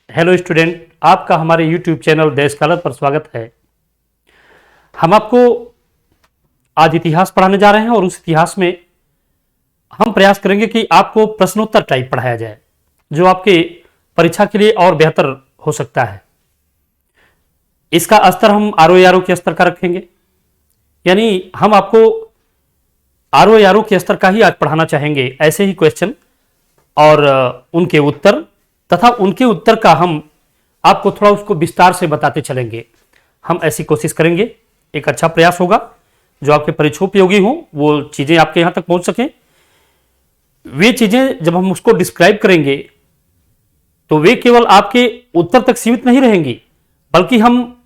Hello student, आपका हमारे YouTube channel the scholar पर स्वागत है। हम आपको आज इतिहास पढ़ाने जा रहे हैं और उस इतिहास में हम प्रयास करेंगे कि आपको प्रश्नोत्तर टाइप पढ़ाया जाए, जो आपके परीक्षा के लिए और बेहतर हो सकता है। इसका स्तर हम आरओ के स्तर का रखेंगे, यानी हम आपको आरओ के स्तर का ही आज पढ़ाना चाहेंगे। ऐसे ही क्वेश्चन और उनके उत्तर तथा उनके उत्तर का हम आपको थोड़ा उसको विस्तार से बताते चलेंगे। हम ऐसी कोशिश करेंगे, एक अच्छा प्रयास होगा जो आपके परीक्षा उपयोगी हो, वो चीजें आपके यहां तक पहुंच सकें। वे चीजें जब हम उसको डिस्क्राइब करेंगे तो वे केवल आपके उत्तर तक सीमित नहीं रहेंगी, बल्कि हम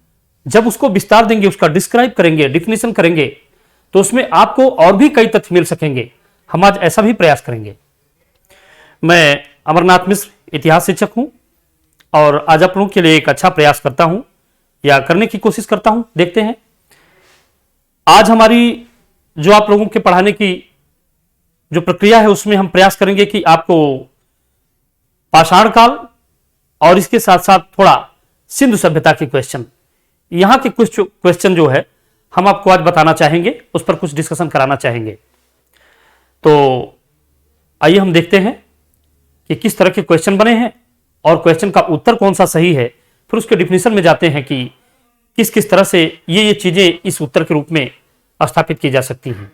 जब उसको विस्तार देंगे, उसका डिस्क्राइब करेंगे, डिफिनेशन करेंगे, तो उसमें आपको और भी कई तथ्य मिल सकेंगे। हम आज ऐसा भी प्रयास करेंगे। मैं अमरनाथ मिश्र इतिहास शिक्षक हूं और आज आप लोगों के लिए एक अच्छा प्रयास करता हूं या करने की कोशिश करता हूं। देखते हैं आज हमारी जो आप लोगों के पढ़ाने की जो प्रक्रिया है, उसमें हम प्रयास करेंगे कि आपको पाषाण काल और इसके साथ साथ थोड़ा सिंधु सभ्यता के क्वेश्चन, यहां के कुछ क्वेश्चन जो है हम आपको आज बताना चाहेंगे, उस पर कुछ डिस्कशन कराना चाहेंगे। तो आइए हम देखते हैं कि किस तरह के क्वेश्चन बने हैं और क्वेश्चन का उत्तर कौन सा सही है। फिर उसके डिफिनेशन में जाते हैं कि किस किस तरह से ये चीजें इस उत्तर के रूप में स्थापित की जा सकती हैं।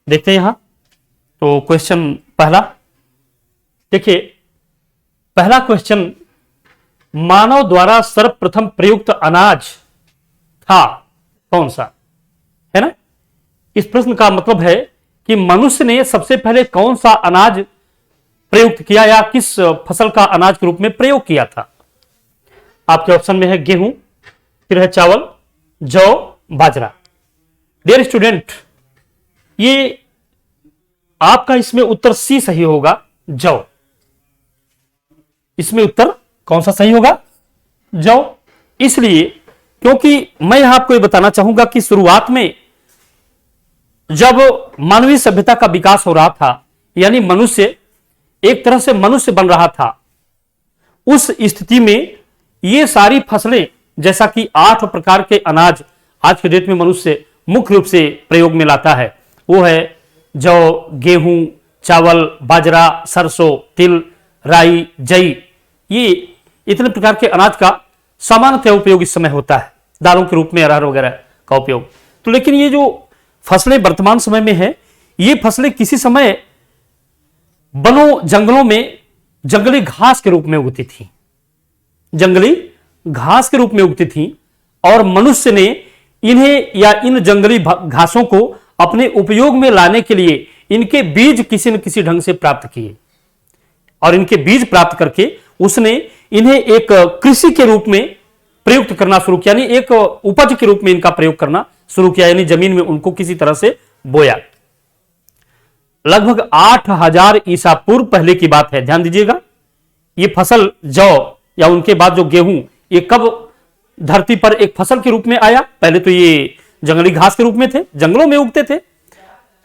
देखते हैं यहां तो क्वेश्चन पहला, देखिए पहला क्वेश्चन, मानव द्वारा सर्वप्रथम प्रयुक्त अनाज था कौन सा, है ना। इस प्रश्न का मतलब है कि मनुष्य ने सबसे पहले कौन सा अनाज प्रयुक्त किया या किस फसल का अनाज के रूप में प्रयोग किया था। आपके ऑप्शन में है गेहूं, फिर है चावल, जौ, बाजरा। डियर स्टूडेंट, ये आपका इसमें उत्तर सी सही होगा, जौ। इसमें उत्तर कौन सा सही होगा, जौ। इसलिए क्योंकि मैं यहां आपको ये बताना चाहूंगा कि शुरुआत में जब मानवीय सभ्यता का विकास हो रहा था, यानी मनुष्य एक तरह से मनुष्य बन रहा था, उस स्थिति में ये सारी फसलें, जैसा कि 8 प्रकार के अनाज आज के डेट में मनुष्य मुख्य रूप से प्रयोग में लाता है, वो है जौ, गेहूं, चावल, बाजरा, सरसों, तिल, राई, जई। ये इतने प्रकार के अनाज का सामान्यतः उपयोग इस समय होता है, दालों के रूप में अरहर वगैरह का उपयोग। तो लेकिन ये जो फसलें वर्तमान समय में है, ये फसलें किसी समय वनों जंगलों में जंगली घास के रूप में उगती थी, जंगली घास के रूप में उगती थी, और मनुष्य ने इन्हें या इन जंगली घासों को अपने उपयोग में लाने के लिए इनके बीज किसी न किसी ढंग से प्राप्त किए, और इनके बीज प्राप्त करके उसने इन्हें एक कृषि के रूप में प्रयुक्त करना शुरू किया, यानी एक उपज के रूप में इनका प्रयोग करना शुरू किया, यानी जमीन में उनको किसी तरह से बोया। लगभग 8000 ईसा पूर्व पहले की बात है, ध्यान दीजिएगा। ये फसल जौ या उनके बाद जो गेहूं, ये कब धरती पर एक फसल के रूप में आया। पहले तो ये जंगली घास के रूप में थे, जंगलों में उगते थे।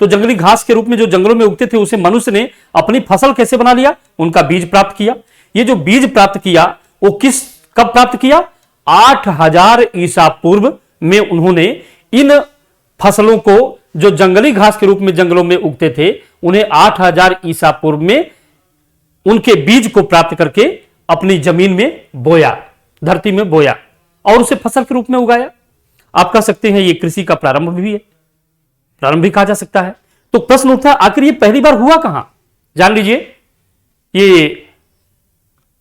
तो जंगली घास के रूप में जो जंगलों में उगते थे, उसे मनुष्य ने अपनी फसल कैसे बना लिया, उनका बीज प्राप्त किया। ये जो बीज प्राप्त किया वो कब प्राप्त किया, 8000 ईसा पूर्व में उन्होंने इन फसलों को, जो जंगली घास के रूप में जंगलों में उगते थे, उन्हें 8000 ईसा पूर्व में उनके बीज को प्राप्त करके अपनी जमीन में बोया, धरती में बोया, और उसे फसल के रूप में उगाया। आप कह सकते हैं ये कृषि का प्रारंभ भी है, प्रारंभ भी कहा जा सकता है। तो प्रश्न उठता है, आखिर ये पहली बार हुआ कहां। जान लीजिए, ये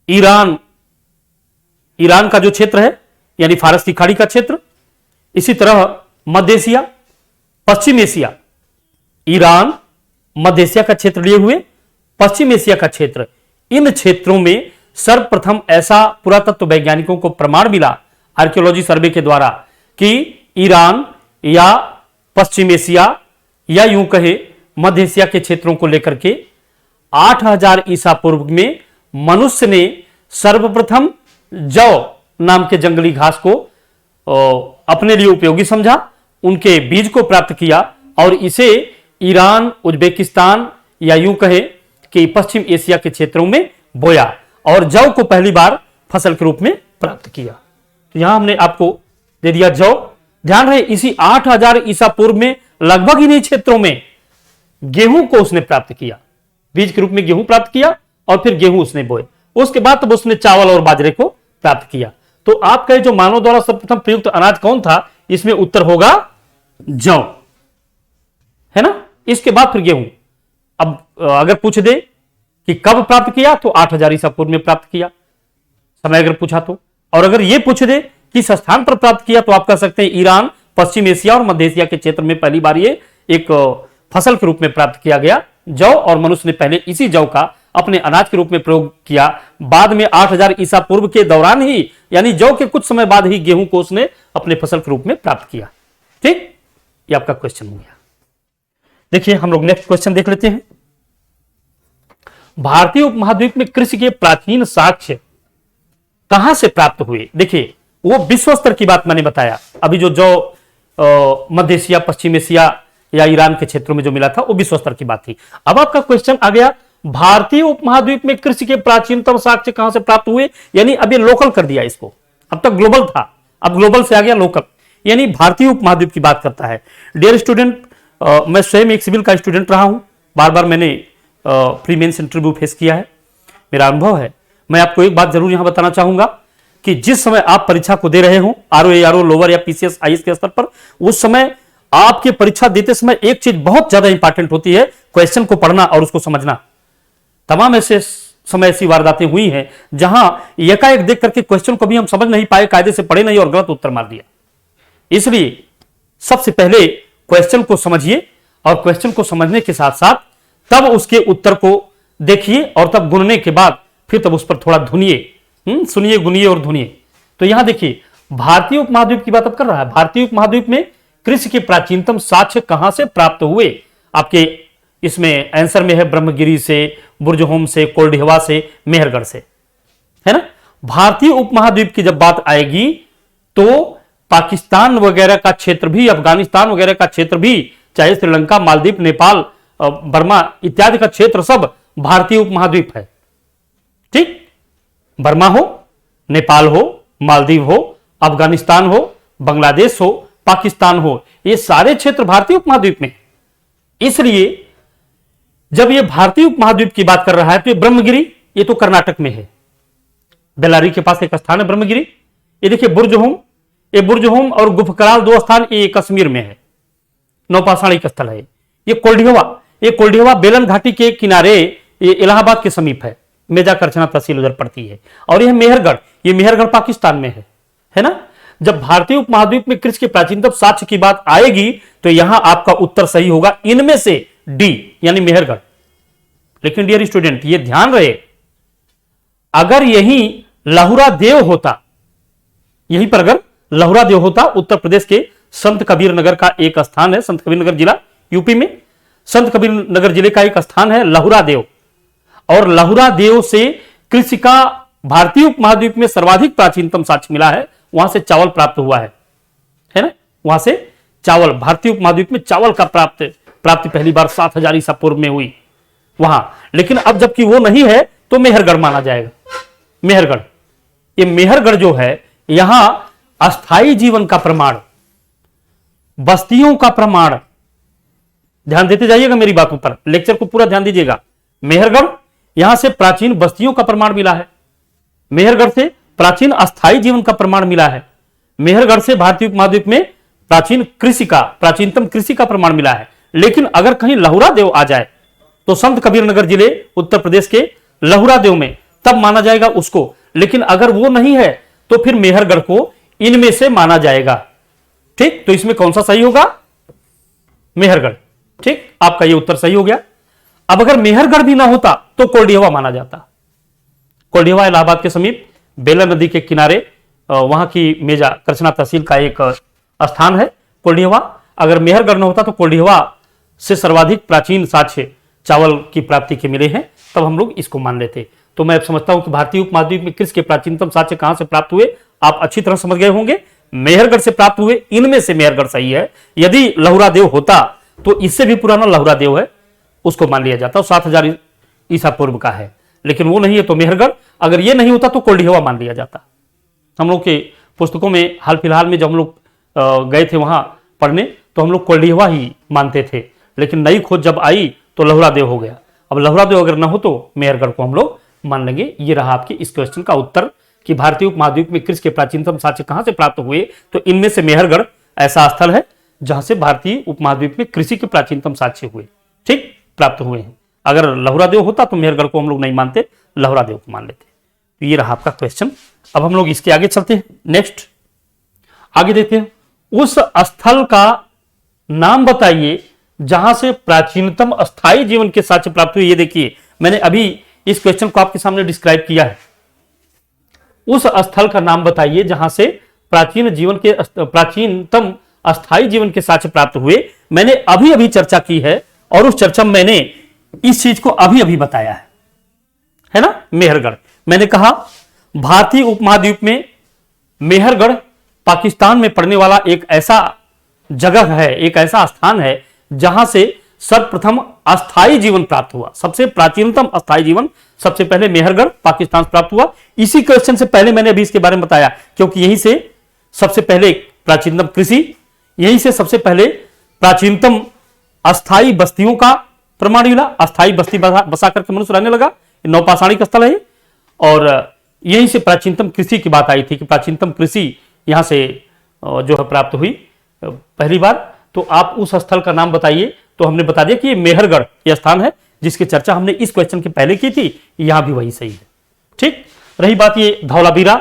ईरान का जो क्षेत्र है, यानी फारस की खाड़ी का क्षेत्र, इसी तरह मध्य एशिया, पश्चिम एशिया, ईरान, मध्य एशिया का क्षेत्र लिए हुए पश्चिम एशिया का क्षेत्र, इन क्षेत्रों में सर्वप्रथम ऐसा पुरातत्व वैज्ञानिकों को प्रमाण मिला आर्कियोलॉजी सर्वे के द्वारा कि ईरान या पश्चिम एशिया या यूं कहे मध्य एशिया के क्षेत्रों को लेकर के 8000 ईसा पूर्व में मनुष्य ने सर्वप्रथम जौ नाम के जंगली घास को अपने लिए उपयोगी समझा, उनके बीज को प्राप्त किया और इसे ईरान, उज्बेकिस्तान या यूं कहे कि पश्चिम एशिया के क्षेत्रों में बोया। और जौ को पहली बार फसल के रूप में प्राप्त किया। तो यहां हमने आपको दे दिया जौ। ध्यान रहे इसी 8000 ईसा पूर्व में लगभग इन्हीं क्षेत्रों में गेहूं को उसने प्राप्त किया, बीज के रूप में गेहूं प्राप्त किया और फिर गेहूं उसने बोए। उसके बाद तब उसने चावल और बाजरे को प्राप्त किया। तो आप कहे जो मानव द्वारा सर्वप्रथम प्रयुक्त अनाज कौन था, इसमें उत्तर होगा जौ, है ना। इसके बाद फिर गेहूं। अब अगर पूछ दे कि कब प्राप्त किया, तो 8000 ईसा पूर्व में प्राप्त किया, समय अगर पूछा तो। और अगर यह पूछ दे किस स्थान पर प्राप्त किया, तो आप कह सकते हैं ईरान, पश्चिम एशिया और मध्य एशिया के क्षेत्र में पहली बार ये एक फसल के रूप में प्राप्त किया गया जौ, और मनुष्य ने पहले इसी जौ का अपने अनाज के रूप में प्रयोग किया। बाद में 8000 ईसा पूर्व के दौरान ही, यानी जौ के कुछ समय बाद ही गेहूं को उसने अपने फसल के रूप में प्राप्त किया। ठीक, ये आपका क्वेश्चन हो गया। देखिए हम लोग नेक्स्ट क्वेश्चन देख लेते हैं। भारतीय उपमहाद्वीप में कृषि के प्राचीन साक्ष्य कहां से प्राप्त हुए? देखिए वो विश्व स्तर की बात मैंने बताया, अभी जो मध्य एशिया, पश्चिम एशिया या ईरान के क्षेत्रों में जो मिला था वो विश्व स्तर की बात थी। अब आपका क्वेश्चन आ गया भारतीय उपमहाद्वीप में कृषि के प्राचीनतम साक्ष्य कहां से प्राप्त हुए, यानी अब ये लोकल कर दिया इसको। अब तक ग्लोबल था, अब ग्लोबल से आ गया लोकल, यानी भारतीय उपमहाद्वीप की बात करता है। डियर स्टूडेंट, मैं स्वयं एक सिविल का स्टूडेंट रहा हूं, बार बार मैंने प्री मेंस इंटरव्यू फेस किया है, मेरा अनुभव है। मैं आपको एक बात जरूर यहां बताना चाहूंगा कि जिस समय आप परीक्षा को दे रहे हो, आरओ, एआरओ, लोअर या पीसीएस, आईएएस के स्तर पर, उस समय आपके परीक्षा देते समय एक चीज बहुत ज्यादा इंपॉर्टेंट होती है, क्वेश्चन को पढ़ना और उसको समझना। तमाम ऐसे समय ऐसी वारदातें हुई हैं जहां एकाएक देख करके क्वेश्चन को भी हम समझ नहीं पाए, कायदे से पढ़े नहीं और गलत उत्तर मार दिया। इसलिए सबसे पहले क्वेश्चन को समझिए और क्वेश्चन को समझने के साथ साथ तब उसके उत्तर को देखिए और तब गुनने के बाद फिर तब उस पर थोड़ा धुनिए, सुनिए, गुनिए और धुनिए। तो यहां देखिए भारतीय उपमहाद्वीप की बात अब कर रहा है। भारतीय उपमहाद्वीप में कृषि के प्राचीनतम साक्ष्य कहां से प्राप्त हुए? आपके इसमें आंसर में है ब्रह्मगिरी से, बुर्जहोम से, कोल्डिहवा से, मेहरगढ़ से, है ना। भारतीय उपमहाद्वीप की जब बात आएगी तो पाकिस्तान वगैरह का क्षेत्र भी, अफगानिस्तान वगैरह का क्षेत्र भी, चाहे श्रीलंका, मालदीव, नेपाल, बर्मा इत्यादि का क्षेत्र सब भारतीय उपमहाद्वीप है। ठीक, बर्मा हो, नेपाल हो, मालदीव हो, अफगानिस्तान हो, बांग्लादेश हो, पाकिस्तान हो, ये सारे क्षेत्र भारतीय उपमहाद्वीप में। इसलिए जब ये भारतीय उपमहाद्वीप की बात कर रहा है तो ये ब्रह्मगिरी, ये तो कर्नाटक में है, बेलारी के पास एक स्थान है ब्रह्मगिरी। ये देखिए बुर्जहोम, ये बुर्जहोम और गुफकराल दो स्थान ये कश्मीर में है, नौपाषाणिक स्थल है। ये कोल्डिहवा बेलन घाटी के किनारे, ये इलाहाबाद के समीप है, मेजा करछना तहसील उधर पड़ती है। और यह मेहरगढ़, ये मेहरगढ़ पाकिस्तान में है ना। जब भारतीय उपमहाद्वीप में कृषि के प्राचीनतम साक्ष्य की बात आएगी तो यहां आपका उत्तर सही होगा इनमें से डी, यानी मेहरगढ़। लेकिन डियर स्टूडेंट ये ध्यान रहे, अगर यही लहुरा देव होता, यहीं पर अगर लहुरा देव होता, उत्तर प्रदेश के संत कबीर नगर का एक स्थान है, संत कबीर नगर जिला यूपी में, संत कबीर नगर जिले का एक स्थान है लहुरा देव, और लहुरा देव से कृषि का भारतीय उपमहाद्वीप में सर्वाधिक प्राचीनतम साक्ष्य मिला है, वहां से चावल प्राप्त हुआ है ना। वहां से चावल, भारतीय उपमहाद्वीप में चावल का प्राप्ति पहली बार 7000 ईसा पूर्व में हुई वहां। लेकिन अब जबकि वो नहीं है तो मेहरगढ़ माना जाएगा। मेहरगढ़, ये मेहरगढ़ जो है यहां अस्थायी जीवन का प्रमाण, बस्तियों का प्रमाण, ध्यान देते जाइएगा मेरी बातों पर, लेक्चर को पूरा ध्यान दीजिएगा। मेहरगढ़, यहां से प्राचीन बस्तियों का प्रमाण मिला है, मेहरगढ़ से प्राचीन अस्थायी जीवन का प्रमाण मिला है, मेहरगढ़ से भारतीय उपमहाद्वीप में प्राचीनतम कृषि का प्रमाण मिला है। लेकिन अगर कहीं लहुरा देव आ जाए तो संत कबीर नगर जिले उत्तर प्रदेश के लहुरा देव में तब माना जाएगा उसको। लेकिन अगर वो नहीं है तो फिर मेहरगढ़ को इनमें से माना जाएगा। ठीक, तो इसमें कौन सा सही होगा? मेहरगढ़। ठीक, आपका ये उत्तर सही हो गया। अब अगर मेहरगढ़ भी ना होता तो कोल्डिहवा माना जाता। कोल्डिहवा इलाहाबाद के समीप बेलन नदी के किनारे, वहां की मेजा करछना तहसील का एक स्थान है कोल्डिहवा। अगर मेहरगढ़ न होता तो कोल्डिहवा से सर्वाधिक प्राचीन साक्ष्य चावल की प्राप्ति के मिले हैं, तब हम लोग इसको मान लेते। तो मैं समझता हूं कि भारतीय उपमहाद्वीप में कृषि के प्राचीनतम साक्ष्य कहां से प्राप्त हुए आप अच्छी तरह समझ गए होंगे। मेहरगढ़ से प्राप्त हुए, इनमें से मेहरगढ़ सही है। यदि लहुरा देव होता तो इससे भी पुराना लहुरा देव है, उसको मान लिया जाता, 7000 ईसा पूर्व का है। लेकिन वो नहीं है तो मेहरगढ़, अगर ये नहीं होता तो कोल्डिहवा मान लिया जाता। हम लोग के पुस्तकों में हाल फिलहाल में जब हम लोग गए थे वहां पढ़ने तो हम लोग कोल्डिहवा ही मानते थे, लेकिन नई खोज जब आई तो लहुरादेव हो गया। अब लहुरादेव अगर ना हो तो मेहरगढ़ को हम लोग मान लेंगे। ये रहा आपके इस क्वेश्चन का उत्तर कि भारतीय उपमहाद्वीप में कृषि के प्राचीनतम साक्ष्य कहां से प्राप्त हुए, तो इनमें से मेहरगढ़ ऐसा स्थल है जहां से भारतीय उपमहाद्वीप में कृषि के प्राचीनतम साक्ष्य हुए, ठीक, प्राप्त हुए हैं। अगर लहुरादेव होता तो मेहरगढ़ को हम लोग नहीं मानते, लहुरादेव को मान लेते। तो ये रहा आपका क्वेश्चन। अब हम लोग इसके आगे चलते हैं, नेक्स्ट आगे देखते हैं। उस स्थल का नाम बताइए जहां से प्राचीनतम अस्थायी जीवन के साक्ष्य प्राप्त हुए। ये देखिए मैंने अभी इस क्वेश्चन को आपके सामने डिस्क्राइब किया है। उस स्थल का नाम बताइए जहां से प्राचीनतम अस्थायी जीवन के साक्ष्य प्राप्त हुए। मैंने अभी अभी चर्चा की है और उस चर्चा में मैंने इस चीज को अभी अभी बताया है ना, मेहरगढ़। मैंने कहा भारतीय उपमहाद्वीप में मेहरगढ़ पाकिस्तान में पड़ने वाला एक ऐसा जगह है, एक ऐसा स्थान है जहां से सर्वप्रथम अस्थायी जीवन प्राप्त हुआ। सबसे प्राचीनतम अस्थायी जीवन सबसे पहले मेहरगढ़ पाकिस्तान से प्राप्त हुआ। इसी क्वेश्चन से पहले मैंने अभी इसके बारे में बताया, क्योंकि यहीं से सबसे पहले प्राचीनतम कृषि, यहीं से सबसे पहले प्राचीनतम अस्थायी बस्तियों का प्रमाण मिला। अस्थायी बस्ती बसा करके मनुष्य रहने लगा, नवपाषाणिक स्थल है। और यहीं से प्राचीनतम कृषि की बात आई थी कि प्राचीनतम कृषि यहां से जो है प्राप्त हुई पहली बार। तो आप उस स्थल का नाम बताइए, तो हमने बता दिया कि ये मेहरगढ़ यह स्थान है जिसकी चर्चा हमने इस क्वेश्चन के पहले की थी। यहां भी वही सही है, ठीक। रही बात ये धौलावीरा,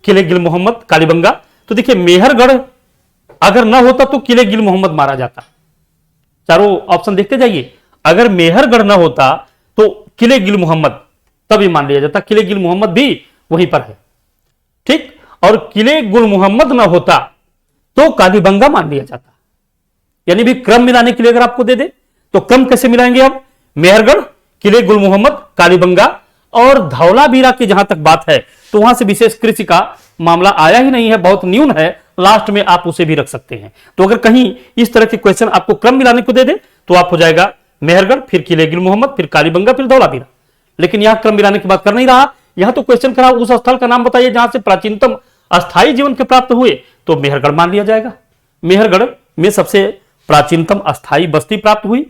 किले गिल मोहम्मद, कालीबंगा, तो देखिए मेहरगढ़ अगर ना होता तो किले गिल मोहम्मद मारा जाता। चारों ऑप्शन देखते जाइए। अगर मेहरगढ़ ना होता तो किले गिल मोहम्मद तभी मान लिया जाता, किले गिल मोहम्मद भी वहीं पर है, ठीक। और किले गुल मोहम्मद ना होता तो कालीबंगा मान लिया जाता। यानी भी क्रम मिलाने के लिए अगर आपको दे दे तो क्रम कैसे मिलाएंगे आप? मेहरगढ़, किले गुल मोहम्मद, कालीबंगा और धौलावीरा की जहां तक बात है तो वहां से विशेष कृषि का मामला आया ही नहीं है, बहुत न्यून है। लास्ट में आप उसे भी रख सकते हैं। तो अगर कहीं इस तरह के क्वेश्चन आपको क्रम मिलाने को दे दे तो आप हो जाएगा मेहरगढ़, फिर किले गुल मोहम्मद, फिर कालीबंगा, फिर धौलावीरा। लेकिन यहां क्रम मिलाने की बात कर नहीं रहा, यहां तो क्वेश्चन करा उस स्थल का नाम बताइए जहां से प्राचीनतम अस्थायी जीवन के प्राप्त हुए, तो मेहरगढ़ मान लिया जाएगा। मेहरगढ़ में सबसे प्राचीनतम अस्थायी बस्ती प्राप्त हुई।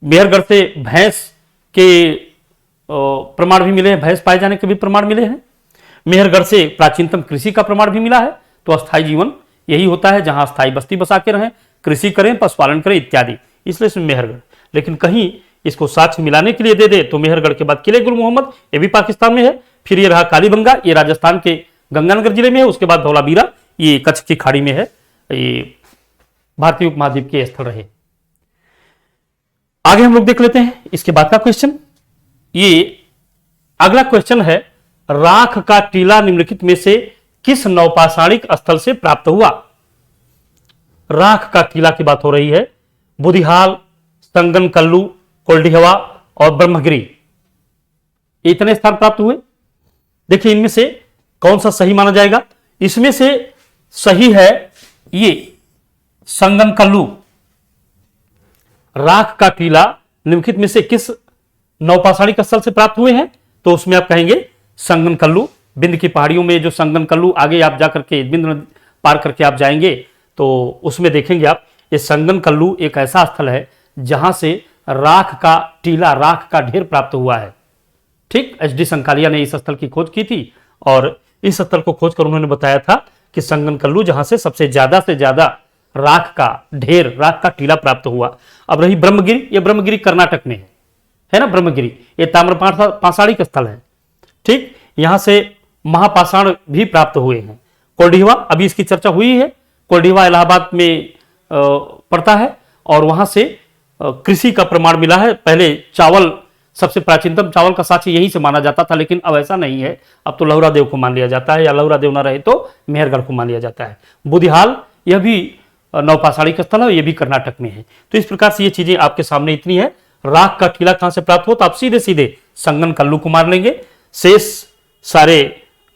मेहरगढ़ से भैंस के प्रमाण भी मिले हैं, भैंस पाए जाने के भी प्रमाण मिले हैं। मेहरगढ़ से प्राचीनतम कृषि का प्रमाण भी मिला है। तो अस्थायी जीवन यही होता है जहां अस्थायी बस्ती बसा के रहें, कृषि करें, पशुपालन करें इत्यादि, इसलिए इसमें मेहरगढ़। लेकिन कहीं इसको साक्ष्य मिलाने के लिए दे दे तो मेहरगढ़ के बाद किले गुल मोहम्मद, ये भी पाकिस्तान में है। फिर ये रहा कालीबंगा, ये राजस्थान के गंगानगर जिले में है। उसके बाद धौलावीरा, ये कच्छ की खाड़ी में है। ये भारतीय उपमहाद्वीप के स्थल रहे। आगे हम लोग देख लेते हैं इसके बाद का क्वेश्चन। ये अगला क्वेश्चन है, राख का टीला निम्नलिखित में से किस नवपाषाणिक स्थल से प्राप्त हुआ? राख का टीला की बात हो रही है। बुधिहाल, संगनकल्लू, कोल्डिहवा और ब्रह्मगिरी, इतने स्थान प्राप्त हुए। देखिए इनमें से कौन सा सही माना जाएगा? इसमें से सही है ये संगनकल्लू। राख का टीला निम्नलिखित में से किस नवपाषाणिक स्थल से प्राप्त हुए हैं? तो उसमें आप कहेंगे संगनकल्लू। बिंद की पहाड़ियों में जो संगनकल्लू, आगे आप जाकर के बिंद नदी पार करके आप जाएंगे तो उसमें देखेंगे आप, ये संगनकल्लू एक ऐसा स्थल है जहां से राख का टीला, राख का ढेर प्राप्त हुआ है, ठीक। एच.डी. संकालिया ने इस स्थल की खोज की थी और इस स्थल को खोज कर उन्होंने बताया था कि संगनकल्लू जहां से सबसे ज्यादा राख का ढेर, राख का टीला प्राप्त हुआ। अब रही ब्रह्मगिरी, ये ब्रह्मगिरी कर्नाटक में है ना। ब्रह्मगिरी ये ताम्रपाषाणिक स्थल है, ठीक। यहां से महापाषाण भी प्राप्त हुए हैं। कोल्डिहवा, अभी इसकी चर्चा हुई है। कोल्डिहवा इलाहाबाद में पड़ता है और वहां से कृषि का प्रमाण मिला है। पहले चावल, सबसे प्राचीनतम चावल का साक्ष्य यहीं से माना जाता था, लेकिन अब ऐसा नहीं है। अब तो लहुरादेव को मान लिया जाता है, या लहुरादेव ना रहे तो मेहरगढ़ को मान लिया जाता है। बुधिहाल, यह भी नवपाषाणिक स्थल है, यह भी कर्नाटक में है। तो इस प्रकार से ये चीजें आपके सामने इतनी है। राख का टीला कहां से प्राप्त हो, तो आप सीधे सीधे संगनकल्लू को मार लेंगे। शेष सारे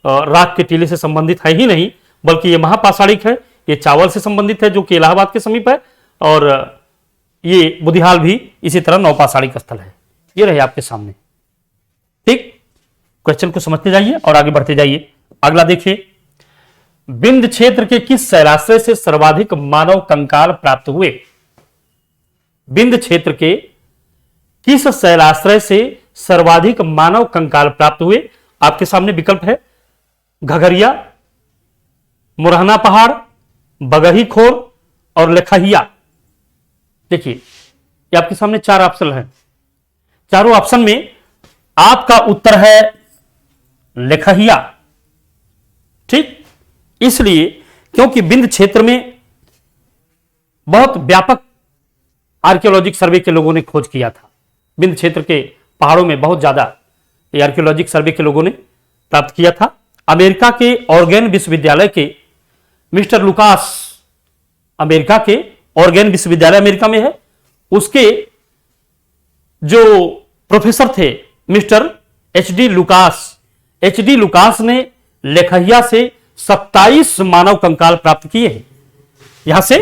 राख के टीले से संबंधित है ही नहीं, बल्कि ये महापाषाणिक है, ये चावल से संबंधित है जो कि इलाहाबाद के समीप है। और ये बुधिहाल भी इसी तरह नवपाषाणिक स्थल है। ये रहे आपके सामने, ठीक। क्वेश्चन को समझते जाइए और आगे बढ़ते जाइए। अगला देखिए, विंध्य क्षेत्र के किस शैलाश्रय से सर्वाधिक मानव कंकाल प्राप्त हुए? विंध्य क्षेत्र के किस शैलाश्रय से सर्वाधिक मानव कंकाल प्राप्त हुए? आपके सामने विकल्प है घघरिया, मुरहना पहाड़, बगही खोर और लेखहिया। देखिए ये आपके सामने चार ऑप्शन हैं। चारों ऑप्शन में आपका उत्तर है लेखहिया। ठीक, इसलिए क्योंकि विंध्य क्षेत्र में बहुत व्यापक आर्कियोलॉजिक सर्वे के लोगों ने खोज किया था। विंध्य क्षेत्र के पहाड़ों में बहुत ज्यादा आर्कियोलॉजिक सर्वे के लोगों ने प्राप्त किया था। अमेरिका के ऑर्गेन विश्वविद्यालय के मिस्टर लुकास, अमेरिका के ऑर्गेन विश्वविद्यालय अमेरिका में है, उसके जो प्रोफेसर थे मिस्टर एच.डी. लुकास ने लेखहिया से 27 मानव कंकाल प्राप्त किए हैं। यहां से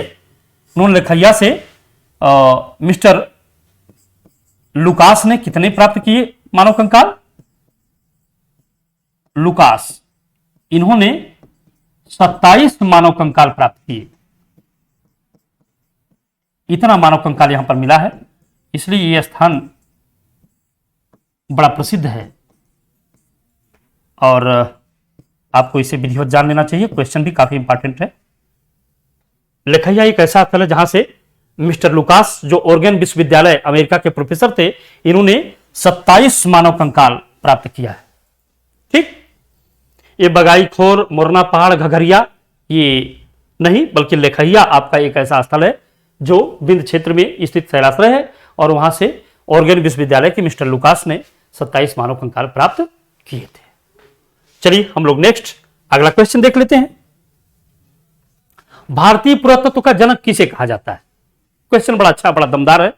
उन्होंने लेखहिया से मिस्टर लुकास ने कितने प्राप्त किए मानव कंकाल? लुकास इन्होंने 27 मानव कंकाल प्राप्त किए। इतना मानव कंकाल यहां पर मिला है, इसलिए यह स्थान बड़ा प्रसिद्ध है और आपको इसे विधिवत जान लेना चाहिए। क्वेश्चन भी काफी इंपॉर्टेंट है। लेखहिया एक ऐसा स्थल है जहां से मिस्टर लुकास, जो ओरेगन विश्वविद्यालय अमेरिका के प्रोफेसर थे, इन्होंने 27 मानव कंकाल प्राप्त किया है। ठीक, ये बगाई खोर, मुरना पहाड़, घघरिया ये नहीं, बल्कि लेखहिया आपका एक ऐसा स्थल है जो विंध्य क्षेत्र में स्थित शैलाश्रय है और वहां से ओरेगन विश्वविद्यालय के मिस्टर लुकास ने 27 मानव कंकाल प्राप्त किए थे। चलिए हम लोग नेक्स्ट अगला क्वेश्चन देख लेते हैं। भारतीय पुरातत्व का जनक किसे कहा जाता है? क्वेश्चन बड़ा अच्छा, बड़ा दमदार है,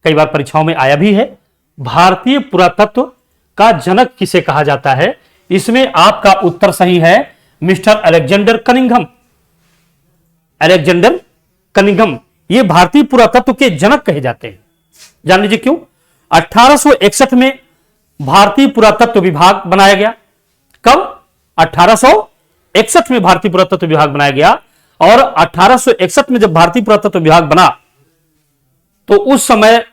कई बार परीक्षाओं में आया भी है। भारतीय पुरातत्व का जनक किसे कहा जाता है? इसमें आपका उत्तर सही है mister Alexander Cunningham. Alexander Cunningham ये भारतीय पुरातत्व के जनक कहे जाते हैं। जान लीजिए क्यों। 1861 में भारतीय पुरातत्व विभाग बनाया गया। कब? 1861 में भारतीय पुरातत्व विभाग बनाया गया और 1861 में जब भारतीय पुरातत्व विभाग बना तो उस समय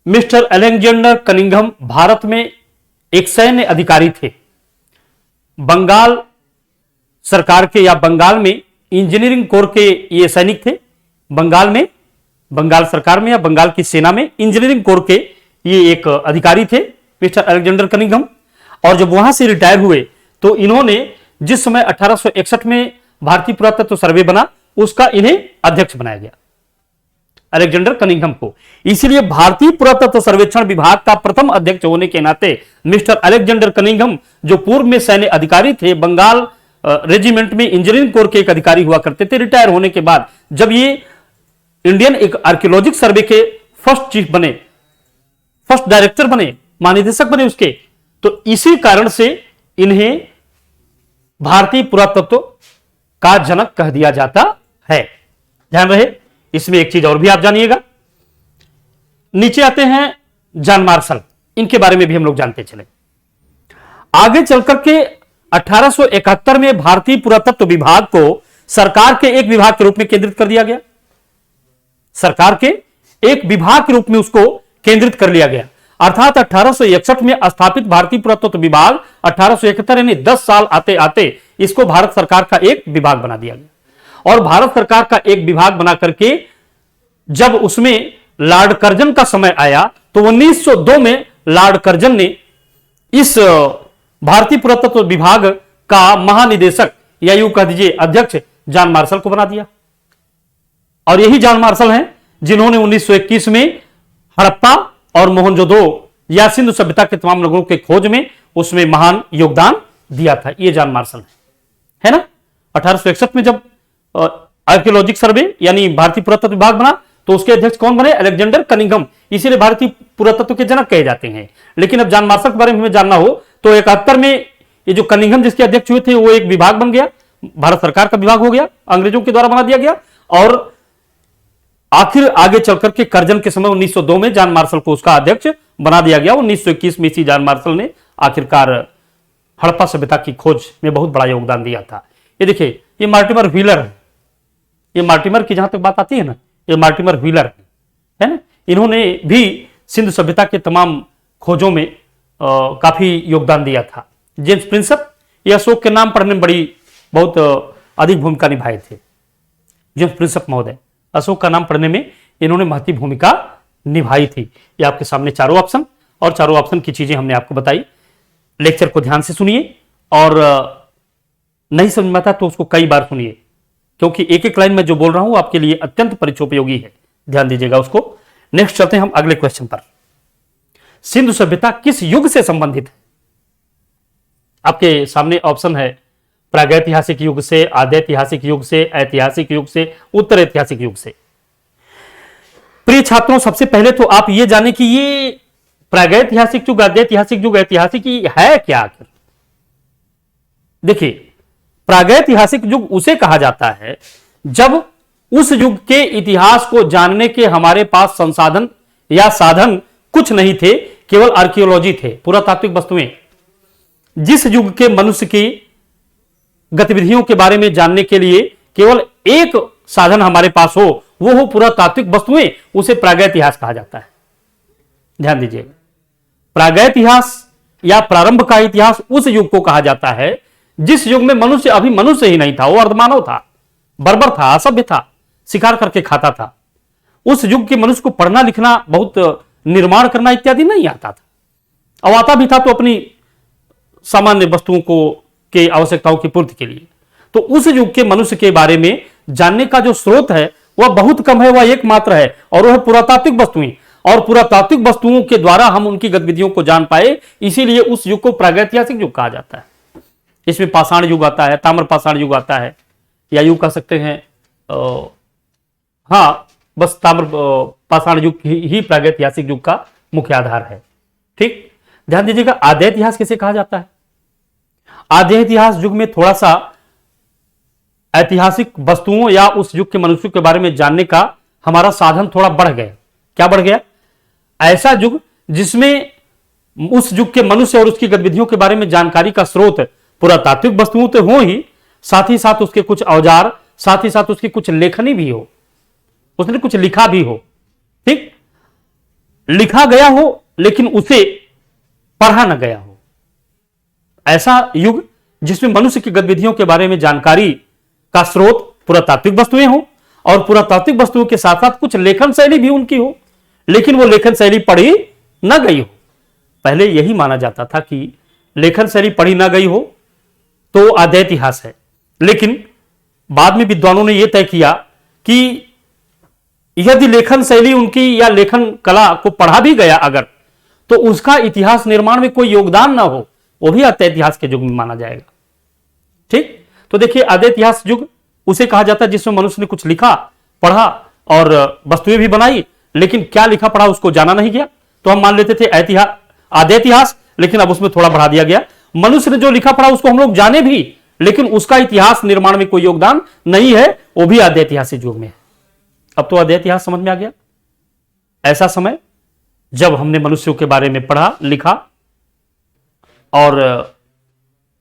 मिस्टर अलेक्जेंडर कनिंघम भारत में एक सैन्य अधिकारी थे। बंगाल सरकार के या बंगाल में इंजीनियरिंग कोर के ये सैनिक थे। बंगाल सरकार में या बंगाल की सेना में इंजीनियरिंग कोर के ये एक अधिकारी थे मिस्टर अलेक्जेंडर कनिंघम। और जब वहां से रिटायर हुए तो इन्होंने जिस समय 1861 में भारतीय पुरातत्व सर्वे बना उसका इन्हें अध्यक्ष बनाया गया, अलेक्जेंडर कनिंघम को। इसलिए भारतीय पुरातत्व सर्वेक्षण विभाग का प्रथम अध्यक्ष होने के नाते मिस्टर अलेक्जेंडर कनिंघम, जो पूर्व में सैन्य अधिकारी थे, बंगाल रेजिमेंट में इंजीनियरिंग कोर के एक अधिकारी हुआ करते थे, रिटायर होने के बाद जब ये इंडियन एक आर्कियोलॉजिक सर्वे के फर्स्ट चीफ बने, फर्स्ट डायरेक्टर बने, महानिदेशक बने उसके, तो इसी कारण से इन्हें भारतीय पुरातत्व का जनक कह दिया जाता है। ध्यान रहे। इसमें एक चीज और भी आप जानिएगा। नीचे आते हैं जॉन मार्शल, इनके बारे में भी हम लोग जानते चले। आगे चलकर के 1871 में भारतीय पुरातत्व विभाग को सरकार के एक विभाग के रूप में केंद्रित कर दिया गया। सरकार के एक विभाग के रूप में उसको केंद्रित कर लिया गया। अर्थात 1861 में स्थापित भारतीय पुरातत्व विभाग 1871 यानी 10 साल आते आते इसको भारत सरकार का एक विभाग बना दिया गया। और भारत सरकार का एक विभाग बना करके जब उसमें लॉर्ड कर्जन का समय आया तो 1902 में लॉर्ड कर्जन ने इस भारतीय पुरातत्व विभाग का महानिदेशक या यूं कह दीजिए अध्यक्ष जॉन मार्शल को बना दिया। और यही जॉन मार्शल हैं जिन्होंने 1921 में हड़प्पा और मोहनजोदड़ो या सिंधु सभ्यता के तमाम नगरों के खोज में उसमें महान योगदान दिया था। ये जॉन मार्शल है ना। 1861 में जब आर्कियोलॉजिक सर्वे यानी भारतीय पुरातत्व विभाग बना तो उसके अध्यक्ष कौन बने? Alexander Cunningham. इसीलिए भारतीय पुरातत्व के जनक कहे जाते हैं। लेकिन अब जॉन मार्शल के बारे में हमें जानना हो तो 71 में ये जो कनिंघम जिसके अध्यक्ष हुए थे वो एक विभाग बन गया, भारत सरकार का विभाग हो गया, अंग्रेजों के द्वारा बना दिया गया। और आखिर आगे चलकर के कर्जन के समय 1902 में जॉन मार्शल को उसका अध्यक्ष बना दिया गया। 1921 में इसी जॉन मार्शल ने आखिरकार हड़प्पा सभ्यता की खोज में बहुत बड़ा योगदान दिया था। ये देखिए, ये मार्टिमर व्हीलर है, ये मार्टिमर की जहां तक बात आती है ना, ये मार्टिमर व्हीलर है ना, इन्होंने भी सिंधु सभ्यता के तमाम खोजों में काफी योगदान दिया था। जेम्स प्रिंसप ये अशोक के नाम पढ़ने में बहुत अधिक भूमिका निभाए थे। जेम्स प्रिंसप महोदय अशोक का नाम पढ़ने में इन्होंने महत्वपूर्ण भूमिका निभाई थी। ये आपके सामने चारों ऑप्शन, और चारों ऑप्शन की चीजें हमने आपको बताई। लेक्चर को ध्यान से सुनिए, और नहीं समझ में आता तो उसको कई बार सुनिए, क्योंकि एक एक लाइन में जो बोल रहा हूं आपके लिए अत्यंत परिचयोपयोगी है। ध्यान दीजिएगा उसको। नेक्स्ट चलते हैं हम अगले क्वेश्चन पर। सिंधु सभ्यता किस युग से संबंधित है? आपके सामने ऑप्शन है प्रागैतिहासिक युग से, आद्यैतिहासिक युग से, ऐतिहासिक युग से, उत्तर ऐतिहासिक युग से। प्रिय छात्रों, सबसे पहले तो आप ये जाने कि ये प्रागैतिहासिक युग, आद्यैतिहासिक युग, ऐतिहासिक है क्या आखिर? देखिए, प्रागैतिहासिक युग उसे कहा जाता है जब उस युग के इतिहास को जानने के हमारे पास संसाधन या साधन कुछ नहीं थे, केवल आर्कियोलॉजी थे, पुरातात्विक वस्तुएं। जिस युग के मनुष्य की गतिविधियों के बारे में जानने के लिए केवल एक साधन हमारे पास हो, वो हो पुरातात्विक वस्तुएं, उसे प्रागैतिहास कहा जाता है। ध्यान दीजिएगा, प्रागैतिहास या प्रारंभ का इतिहास उस युग को कहा जाता है जिस युग में मनुष्य अभी मनुष्य ही नहीं था, वो अर्धमानव था, बर्बर था, असभ्य था, शिकार करके खाता था। उस युग के मनुष्य को पढ़ना लिखना, बहुत निर्माण करना इत्यादि नहीं आता था। अब आता भी था तो अपनी सामान्य वस्तुओं को के आवश्यकताओं की पूर्ति के लिए। तो उस युग के मनुष्य के बारे में जानने का जो स्रोत है वह बहुत कम है, वह एकमात्र है, और वह पुरातात्विक वस्तुएं। और पुरातात्विक वस्तुओं के द्वारा हम उनकी गतिविधियों को जान पाए, इसीलिए उस युग को प्रागैतिहासिक युग कहा जाता है। इसमें पाषाण युग आता है, ताम्र पाषाण युग आता है, या युग कह सकते हैं बस ताम्र पाषाण युग ही प्रागैतिहासिक युग का मुख्य आधार है। ठीक, ध्यान दीजिएगा। आद्य इतिहास किसे कहा जाता है? आद्य इतिहास युग में थोड़ा सा ऐतिहासिक वस्तुओं या उस युग के मनुष्य के बारे में जानने का हमारा साधन थोड़ा बढ़ गया। क्या बढ़ गया? ऐसा युग जिसमें उस युग के मनुष्य और उसकी गतिविधियों के बारे में जानकारी का स्रोत पुरातात्विक वस्तुओं तो हो ही, साथ ही साथ उसके कुछ औजार, साथ ही साथ उसकी कुछ लेखनी भी हो, उसने कुछ लिखा भी हो। ठीक, लिखा गया हो लेकिन उसे पढ़ा न गया हो। ऐसा युग जिसमें मनुष्य की गतिविधियों के बारे में जानकारी का स्रोत पुरातात्विक वस्तुएं हो, और पुरातात्विक वस्तुओं के साथ साथ कुछ लेखन शैली भी उनकी हो, लेकिन वो लेखन शैली पढ़ी न गई हो। पहले यही माना जाता था कि लेखन शैली पढ़ी न गई हो तो आद्य इतिहास है, लेकिन बाद में विद्वानों ने यह तय किया कि यदि लेखन शैली उनकी या लेखन कला को पढ़ा भी गया अगर, तो उसका इतिहास निर्माण में कोई योगदान ना हो, वो भी आद्य इतिहास के युग में माना जाएगा। ठीक, तो देखिए, आद्य इतिहास युग उसे कहा जाता है जिसमें मनुष्य ने कुछ लिखा, पढ़ा और वस्तुएं भी बनाई, लेकिन क्या लिखा पढ़ा उसको जाना नहीं गया। तो हम मान लेते थे आद्य इतिहास, लेकिन अब उसमें थोड़ा बढ़ा दिया गया, मनुष्य ने जो लिखा पढ़ा उसको हम लोग जाने भी, लेकिन उसका इतिहास निर्माण में कोई योगदान नहीं है, वो भी आद्य इतिहासिक युग में है। अब तो आद्य इतिहास समझ में आ गया। ऐसा समय जब हमने मनुष्यों के बारे में पढ़ा, लिखा, और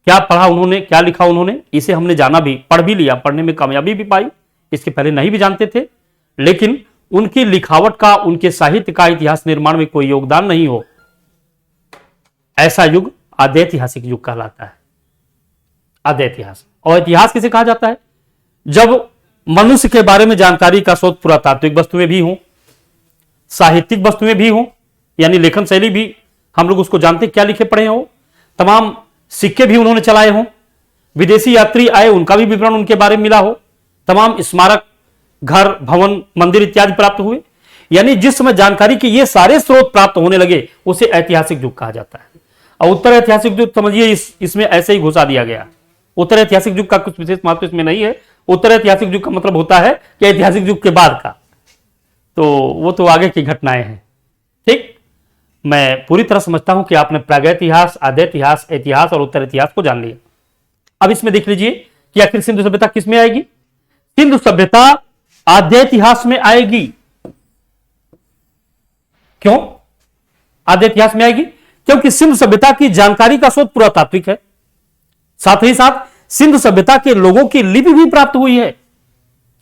क्या पढ़ा उन्होंने, क्या लिखा उन्होंने, इसे हमने जाना भी, पढ़ भी लिया, पढ़ने में कामयाबी भी पाई। इसके पहले नहीं भी जानते थे, लेकिन उनकी लिखावट का, उनके साहित्य का इतिहास निर्माण में कोई योगदान नहीं हो, ऐसा युग आद्य ऐतिहासिक युग कहलाता है। आद्य इतिहास। और इतिहास किसे कहा जाता है? जब मनुष्य के बारे में जानकारी का स्रोत पुरातात्विक वस्तुएं भी हों, साहित्यिक वस्तुएं भी हों, यानी लेखन शैली भी हम लोग उसको जानते क्या लिखे पढ़े हो, तमाम सिक्के भी उन्होंने चलाए हों, विदेशी यात्री आए उनका भी विवरण उनके बारे में मिला हो, तमाम स्मारक, घर, भवन, मंदिर इत्यादि प्राप्त हुए, यानी जिस समय जानकारी के ये सारे स्रोत प्राप्त होने लगे उसे ऐतिहासिक युग कहा जाता है। और उत्तर ऐतिहासिक युग समझिए इसमें ऐसे ही घुसा दिया गया। उत्तर ऐतिहासिक युग का कुछ विशेष महत्व इसमें नहीं है। उत्तर ऐतिहासिक युग का मतलब होता है कि ऐतिहासिक युग के बाद का, तो वो तो आगे की घटनाएं हैं। ठीक, मैं पूरी तरह समझता हूं कि आपने प्रागैतिहास, आद्य इतिहास, इतिहास और उत्तर इतिहास को जान लिया। अब इसमें देख लीजिए कि आखिर सिंधु सभ्यता किस में आएगी? सिंधु सभ्यता आद्य इतिहास में आएगी। क्यों आद्य इतिहास में आएगी? क्योंकि सिंधु सभ्यता की जानकारी का स्रोत पुरातात्विक है। साथ ही साथ सिंधु सभ्यता के लोगों की लिपि भी प्राप्त हुई है।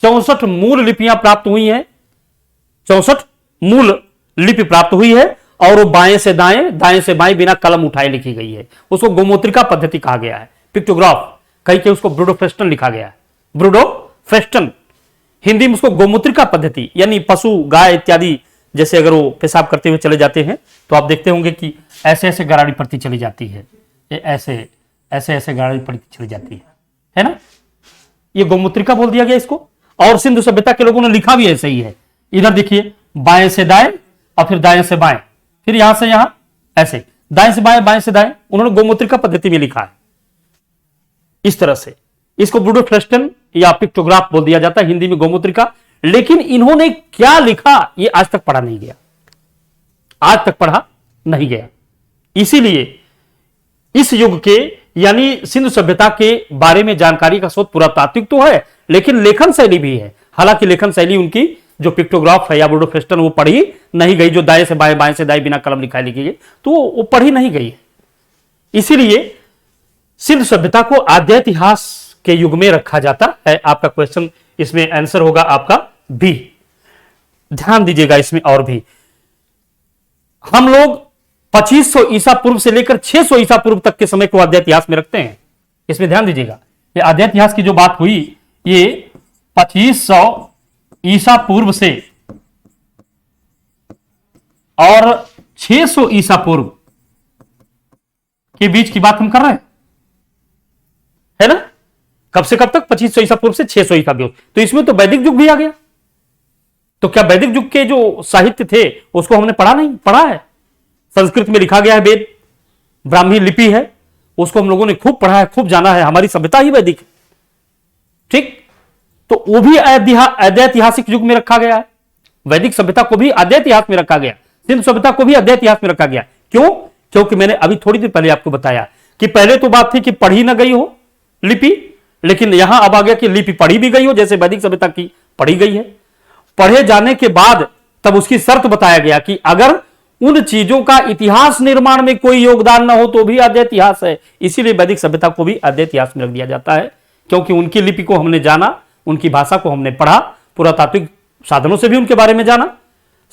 64 मूल लिपियां प्राप्त हुई हैं। 64 मूल लिपि प्राप्त हुई है और वो बाएं से बाएं बिना कलम उठाए लिखी गई है। उसको गोमूत्रिका पद्धति कहा गया है, पिक्टोग्राफ कहीं के उसको ब्रूडोफ्रेस्टन लिखा गया है, ब्रूडोफ्रेस्टन। हिंदी में उसको गोमूत्रिका पद्धति, यानी पशु गाय इत्यादि जैसे अगर वो पेशाब करते हुए चले जाते हैं तो आप देखते होंगे कि ऐसे ऐसे गराड़ी पड़ती चली जाती है, ऐसे ऐसे ऐसे गराड़ी पड़ती चली जाती है ना, ये गोमूत्रिका बोल दिया गया इसको। और सिंधु सभ्यता के लोगों ने लिखा भी ऐसे ही है। इधर देखिए बाएं से दाएं और फिर दाएं से बाएं, फिर यहां से यहां, ऐसे दाएं से दाएं, उन्होंने गोमूत्रिका पद्धति में लिखा है इस तरह से। इसको ब्रूडोफ्रेस्टन या पिक्टोग्राफ बोल दिया जाता है, हिंदी में गोमूत्रिका। लेकिन इन्होंने क्या लिखा ये आज तक पढ़ा नहीं गया, आज तक पढ़ा नहीं गया। इसीलिए इस युग के यानी सिंधु सभ्यता के बारे में जानकारी का स्रोत पुरातात्विक तो है, लेकिन लेखन शैली भी है। हालांकि लेखन शैली उनकी जो पिक्टोग्राफ है या ब्रूडोफ्रेस्टन वो पढ़ी नहीं गई, जो दाएं से बाएं से दाएं बिना कलम लिखाई लिखी गई, तो वो पढ़ी नहीं गई है। इसीलिए सिंधु सभ्यता को आद्य इतिहास के युग में रखा जाता है। आपका क्वेश्चन इसमें आंसर होगा आपका बी। ध्यान दीजिएगा इसमें और भी, हम लोग 2500 ईसा पूर्व से लेकर 600 ईसा पूर्व तक के समय को आद्य इतिहास में रखते हैं। इसमें ध्यान दीजिएगा, ये आद्य इतिहास की जो बात हुई ये 2500 ईसा पूर्व से और 600 ईसा पूर्व के बीच की बात हम कर रहे हैं, है ना। कब से कब तक? 2500 ईसा पूर्व से 600 ईसा पूर्व। तो इसमें तो वैदिक युग भी आ गया। तो क्या वैदिक युग के जो साहित्य थे उसको हमने पढ़ा नहीं? पढ़ा है। संस्कृत में लिखा गया है वेद, ब्राह्मी लिपि है, उसको हम लोगों ने खूब पढ़ा है, खूब जाना है। हमारी सभ्यता ही वैदिक है, ठीक। तो वो भी आद्य ऐतिहासिक युग में रखा गया है। वैदिक सभ्यता को भी आद्य इतिहास में रखा गया, सिंधु सभ्यता को भी आद्य इतिहास में रखा गया। क्यों? क्योंकि मैंने अभी थोड़ी देर पहले आपको बताया कि पहले तो बात थी कि पढ़ी ना गई हो लिपि, लेकिन यहां अब आ गया कि लिपि पढ़ी भी गई हो, जैसे वैदिक सभ्यता की पढ़ी गई है। पढ़े जाने के बाद तब उसकी शर्त बताया गया कि अगर उन चीजों का इतिहास निर्माण में कोई योगदान ना हो तो भी आद्य इतिहास है। इसीलिए वैदिक सभ्यता को भी आद्य इतिहास में रख दिया जाता है, क्योंकि उनकी लिपि को हमने जाना, उनकी भाषा को हमने पढ़ा, पुरातात्विक साधनों से भी उनके बारे में जाना,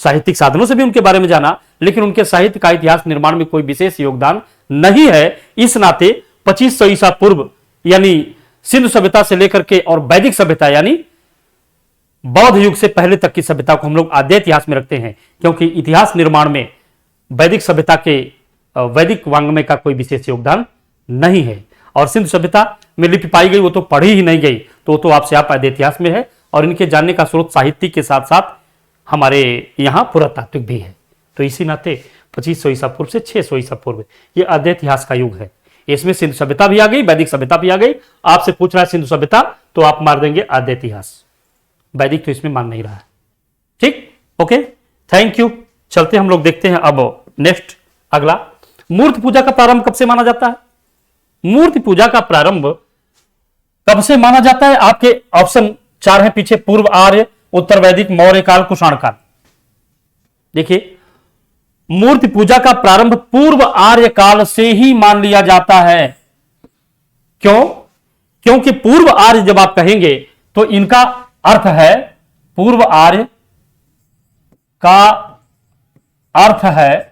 साहित्यिक साधनों से भी उनके बारे में जाना, लेकिन उनके साहित्य का इतिहास निर्माण में कोई विशेष योगदान नहीं है। इस नाते 2500 ईसा पूर्व यानी सिंधु सभ्यता से लेकर के और वैदिक सभ्यता यानी बौद्ध युग से पहले तक की सभ्यता को हम लोग आद्य इतिहास में रखते हैं, क्योंकि इतिहास निर्माण में वैदिक सभ्यता के वैदिक वांग्मय का कोई विशेष योगदान नहीं है। और सिंधु सभ्यता में लिपि पाई गई वो तो पढ़ी ही नहीं गई, तो आपसे आप आद्य इतिहास में है। और इनके जानने का स्रोत साहित्य के साथ साथ हमारे यहाँ पुरातात्विक भी है। तो इसी नाते 2500 ईसा पूर्व से 600 ईसा पूर्व ये आद्य इतिहास का युग है। इसमें सिंधु सभ्यता भी आ गई, वैदिक सभ्यता भी आ गई। आपसे पूछ रहा है सिंधु सभ्यता, तो आप मार देंगे आद्य इतिहास, वैदिक तो इसमें मान नहीं रहा है, ठीक। Okay, thank you. चलते हम लोग देखते हैं अब नेक्स्ट अगला, मूर्ति पूजा का प्रारंभ कब से माना जाता है? मूर्ति पूजा का प्रारंभ कब से माना जाता है? आपके ऑप्शन 4 है पीछे, पूर्व आर्य, उत्तर वैदिक, मौर्य काल, कुषाण काल। देखिए, मूर्ति पूजा का प्रारंभ पूर्व आर्य काल से ही मान लिया जाता है। क्यों? क्योंकि पूर्व आर्य जब आप कहेंगे तो इनका अर्थ है, पूर्व आर्य का अर्थ है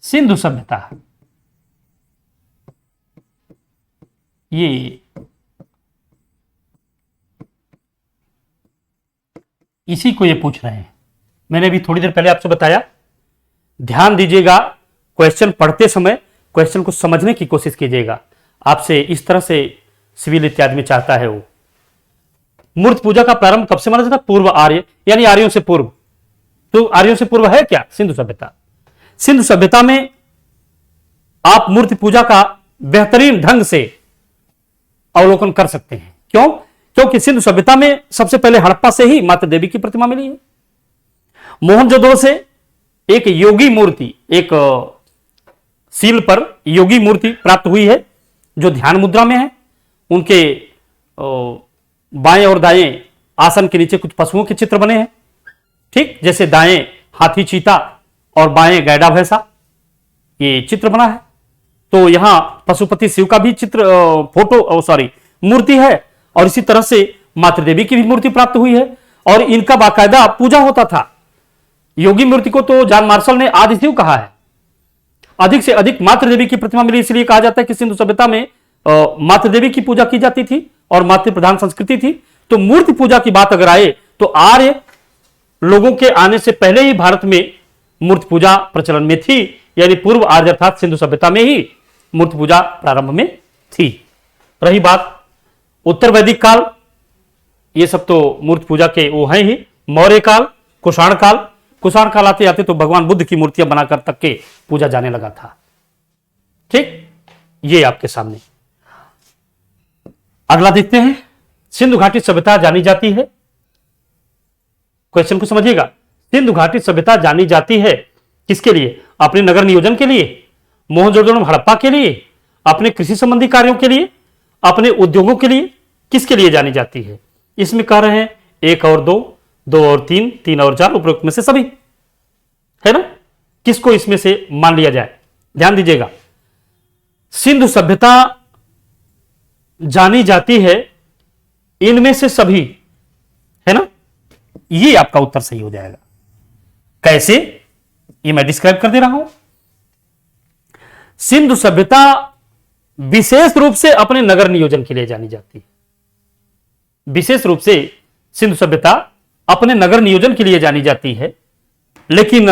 सिंधु सभ्यता। ये इसी को ये पूछ रहे हैं। मैंने भी थोड़ी देर पहले आपसे बताया, ध्यान दीजिएगा, क्वेश्चन पढ़ते समय क्वेश्चन को समझने की कोशिश कीजिएगा। आपसे इस तरह से सिविल इत्यादि में चाहता है वो। मूर्ति पूजा का प्रारंभ कब से माना जाता? पूर्व आर्य यानी आर्यों से पूर्व। तो आर्यों से पूर्व है क्या? सिंधु सभ्यता। सिंधु सभ्यता में आप मूर्ति पूजा का बेहतरीन ढंग से अवलोकन कर सकते हैं। क्यों? क्योंकि सिंधु सभ्यता में सबसे पहले हड़प्पा से ही माता देवी की प्रतिमा मिली है। मोहनजोदड़ो से एक योगी मूर्ति, एक सील पर योगी मूर्ति प्राप्त हुई है जो ध्यान मुद्रा में है। उनके बाएं और दाएं आसन के नीचे कुछ पशुओं के चित्र बने हैं, ठीक। जैसे दाएं हाथी चीता और बाएं गैडा भैंसा, ये चित्र बना है। तो यहां पशुपति शिव का भी चित्र मूर्ति है, और इसी तरह से मातृ देवी की भी मूर्ति प्राप्त हुई है, और इनका बाकायदा पूजा होता था। योगी मूर्ति को तो जॉन मार्शल ने आदि शिव कहा है। अधिक से अधिक मातृ देवी की प्रतिमा मिली, इसलिए कहा जाता है कि सिंधु सभ्यता में मातृ देवी की पूजा की जाती थी और मातृ प्रधान संस्कृति थी। तो मूर्ति पूजा की बात अगर आए तो आर्य लोगों के आने से पहले ही भारत में मूर्ति पूजा प्रचलन में थी, यानी पूर्व आर्य अर्थात सिंधु सभ्यता में ही मूर्ति पूजा प्रारंभ में थी। रही बात उत्तर वैदिक काल, ये सब तो मूर्ति पूजा के वो हैं ही। मौर्य काल, कुषाण काल, कुषाण काल आते आते तो भगवान बुद्ध की मूर्तियां बनाकर तक के पूजा जाने लगा था। ठीक, ये आपके सामने। अगला देखते हैं, सिंधु घाटी सभ्यता जानी जाती है। क्वेश्चन को समझिएगा। सिंधु घाटी सभ्यता जानी जाती है किसके लिए? अपने नगर नियोजन के लिए, मोहनजोदड़ो हड़प्पा के लिए, अपने कृषि संबंधी कार्यों के लिए, अपने उद्योगों के लिए, किसके लिए जानी जाती है? इसमें कह रहे हैं 1 और 2, 2 और 3, 3 और 4, उपरोक्त में से सभी, है ना? किसको इसमें से मान लिया जाए? ध्यान दीजिएगा, सिंधु सभ्यता जानी जाती है इनमें से सभी, है ना? ये आपका उत्तर सही हो जाएगा। कैसे? ये मैं डिस्क्राइब कर दे रहा हूं। सिंधु सभ्यता विशेष रूप से अपने नगर नियोजन के लिए जानी जाती है। विशेष रूप से सिंधु सभ्यता अपने नगर नियोजन के लिए जानी जाती है। लेकिन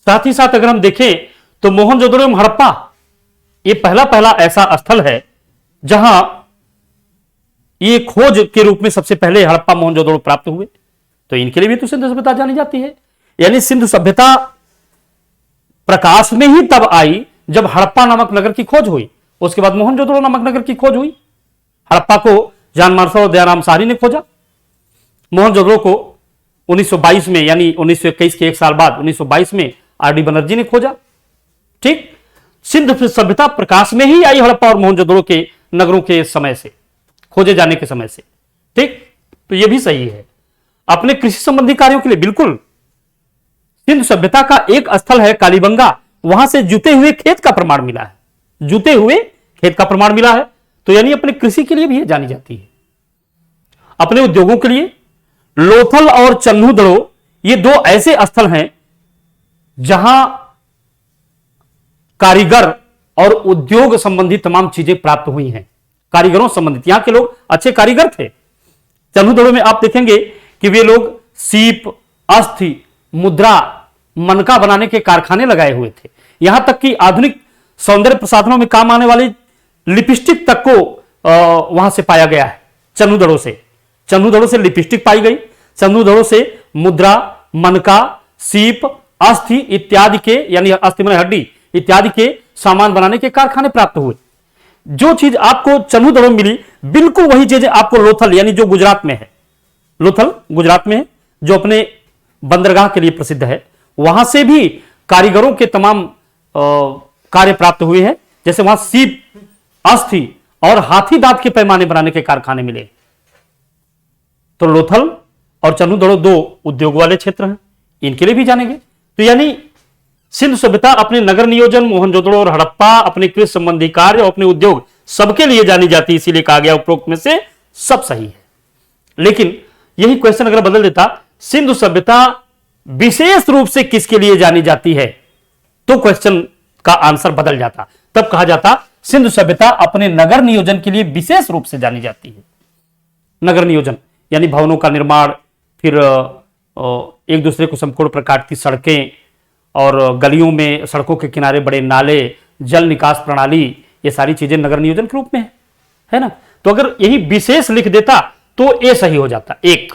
साथ ही साथ अगर हम देखें तो मोहनजोदड़ो एवं हड़प्पा ये पहला ऐसा स्थल है जहां ये खोज के रूप में सबसे पहले हड़प्पा मोहनजोदड़ो प्राप्त हुए। तो इनके लिए भी तो सिंधु सभ्यता जानी जाती है। यानी सिंधु सभ्यता प्रकाश में ही तब आई जब हड़प्पा नामक नगर की खोज हुई, उसके बाद मोहनजोदड़ो नामक नगर की खोज हुई। हड़प्पा को जॉन मार्शल और दयाराम साहनी ने खोजा, मोहनजोदड़ो को 1922 में, यानी 1921 के एक साल बाद 1922 में आर डी बनर्जी ने खोजा। ठीक, सिंधु सभ्यता प्रकाश में ही आई हड़प्पा और मोहनजोदड़ो के नगरों के समय से, खोजे जाने के समय से। ठीक, तो यह भी सही है। अपने कृषि संबंधी कार्यों के लिए बिल्कुल सिंधु सभ्यता का एक स्थल है कालीबंगा, वहां से जुते हुए खेत का प्रमाण मिला है, जुते हुए खेत का प्रमाण मिला है। तो यानी अपने कृषि के लिए भी जानी जाती है। अपने उद्योगों के लिए लोथल और चन्हूदड़ो ये 2 ऐसे स्थल हैं जहां कारीगर और उद्योग संबंधी तमाम चीजें प्राप्त हुई हैं। कारीगरों संबंधित, यहां के लोग अच्छे कारीगर थे। चन्हूदड़ो में आप देखेंगे कि वे लोग सीप, अस्थि, मुद्रा, मनका बनाने के कारखाने लगाए हुए थे। यहां तक कि आधुनिक सौंदर्य प्रसाधनों में काम आने वाली लिपस्टिक तक को वहां से पाया गया है। चन्हूदड़ो से लिपस्टिक पाई गई, चन्हूदड़ो से मुद्रा, मनका, सीप, अस्थि इत्यादि के, यानी अस्थि माने हड्डी इत्यादि के सामान बनाने के कारखाने प्राप्त हुए। जो चीज आपको चन्हूदड़ो में मिली, बिल्कुल वही चीज आपको लोथल, यानी जो गुजरात में है, लोथल गुजरात में है, जो अपने बंदरगाह के लिए प्रसिद्ध है, वहां से भी कारीगरों के तमाम कार्य प्राप्त हुए हैं। जैसे वहां सीप, अस्थि और हाथी दांत के पैमाने बनाने के कारखाने मिले। तो लोथल और चन्हूदड़ो 2 उद्योग वाले क्षेत्र हैं, इनके लिए भी जानेंगे। तो यानी सिंधु सभ्यता अपने नगर नियोजन, मोहनजोदड़ो और हड़प्पा अपने कृषि संबंधी कार्य और अपने उद्योग सबके लिए जानी जाती है। इसीलिए कहा गया उपरोक्त में से सब सही है। लेकिन यही क्वेश्चन अगर बदल देता, सिंधु सभ्यता विशेष रूप से किसके लिए जानी जाती है, तो क्वेश्चन का आंसर बदल जाता। तब कहा जाता सिंधु सभ्यता अपने नगर नियोजन के लिए विशेष रूप से जानी जाती है। नगर नियोजन यानी भवनों का निर्माण, फिर एक दूसरे को समकोण पर काटती सड़कें, और गलियों में सड़कों के किनारे बड़े नाले, जल निकास प्रणाली, ये सारी चीजें नगर नियोजन के रूप में है ना। तो अगर यही विशेष लिख देता तो ए सही हो जाता, एक।